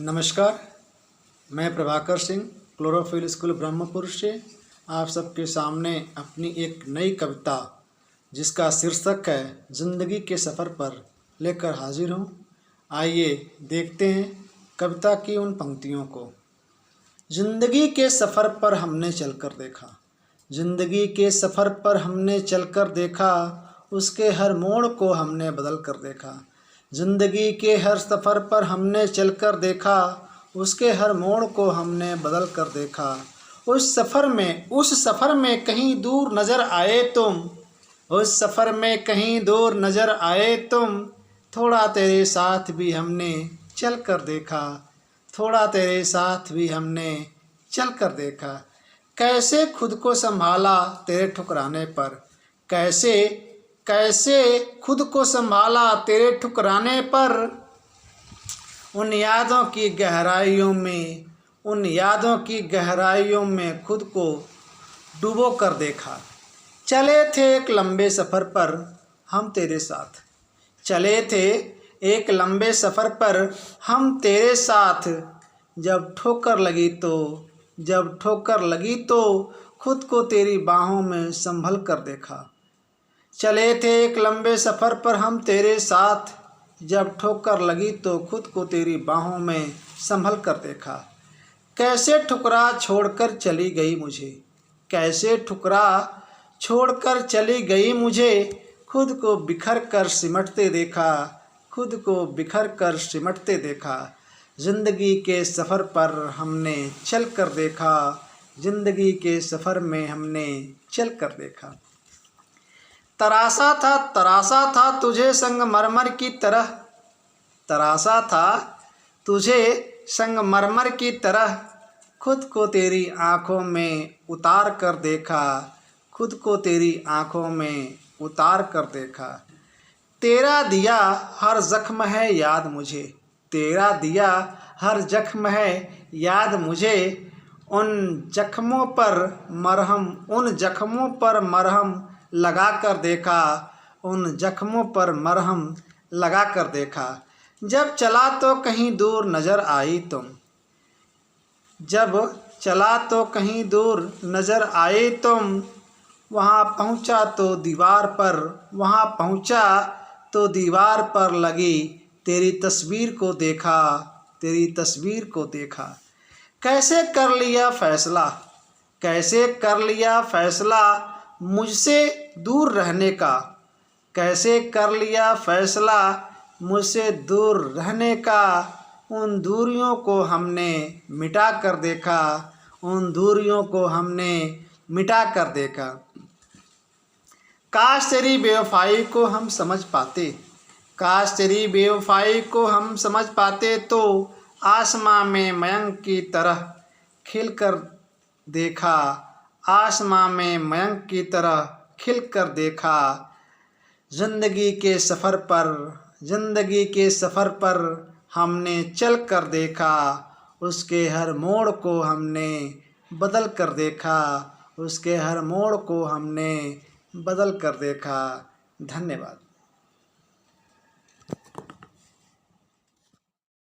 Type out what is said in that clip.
नमस्कार, मैं Prabhakar Singh chlorophyll school Brahmapur से आप सबके सामने अपनी एक नई कविता जिसका शीर्षक है ज़िंदगी के सफ़र पर लेकर हाजिर हूँ। आइए देखते हैं कविता की उन पंक्तियों को। ज़िंदगी के सफ़र पर हमने चलकर देखा, ज़िंदगी के सफ़र पर हमने चलकर देखा, उसके हर मोड़ को हमने बदल कर देखा। ज़िंदगी के हर सफ़र पर हमने चलकर देखा, उसके हर मोड़ को हमने बदल कर देखा। उस सफ़र में कहीं दूर नज़र आए तुम, उस सफ़र में कहीं दूर नज़र आए तुम, थोड़ा तेरे साथ भी हमने चल कर देखा, थोड़ा तेरे साथ भी हमने चल कर देखा। कैसे खुद को संभाला तेरे ठुकराने पर, कैसे खुद को संभाला तेरे ठुकराने पर। उन यादों की गहराइयों में खुद को डूबो कर देखा। चले थे एक लंबे सफ़र पर हम तेरे साथ, चले थे एक लंबे सफ़र पर हम तेरे साथ। जब ठोकर लगी तो खुद को तेरी बाहों में संभल कर देखा। चले थे एक लंबे सफ़र पर हम तेरे साथ, जब ठोकर लगी तो खुद को तेरी बाहों में संभल कर देखा। कैसे ठुकरा छोड़कर चली गई मुझे, कैसे ठुकरा छोड़कर चली गई मुझे, खुद को बिखर कर सिमटते देखा, खुद को बिखर कर सिमटते देखा। ज़िंदगी के सफ़र पर हमने चल कर देखा, ज़िंदगी के सफ़र में हमने चल कर देखा। तरासा था तुझे संगमरमर की तरह, तरासा था तुझे संगमरमर की तरह, खुद को तेरी आँखों में उतार कर देखा, खुद को तेरी आँखों में उतार कर देखा। तेरा दिया हर ज़ख्म है याद मुझे, तेरा दिया हर ज़ख्म है याद मुझे, उन ज़ख्मों पर मरहम लगा कर देखा, उन ज़ख्मों पर मरहम लगा कर देखा। जब चला तो कहीं दूर नज़र आई तुम, जब चला तो कहीं दूर नज़र आए तुम, वहाँ पहुँचा तो दीवार पर लगी तेरी तस्वीर को देखा, तेरी तस्वीर को देखा। कैसे कर लिया फ़ैसला मुझसे दूर रहने का, कैसे कर लिया फ़ैसला मुझसे दूर रहने का। उन दूरियों को हमने मिटा कर देखा, उन दूरियों को हमने मिटा कर देखा। काश तेरी बेवफाई को हम समझ पाते, काश तेरी बेवफाई को हम समझ पाते, तो आसमां में मयंक की तरह खिल कर देखा, आसमां में मयंक की तरह खिल कर देखा। ज़िंदगी के सफ़र पर हमने चल कर देखा, उसके हर मोड़ को हमने बदल कर देखा, उसके हर मोड़ को हमने बदल कर देखा। धन्यवाद।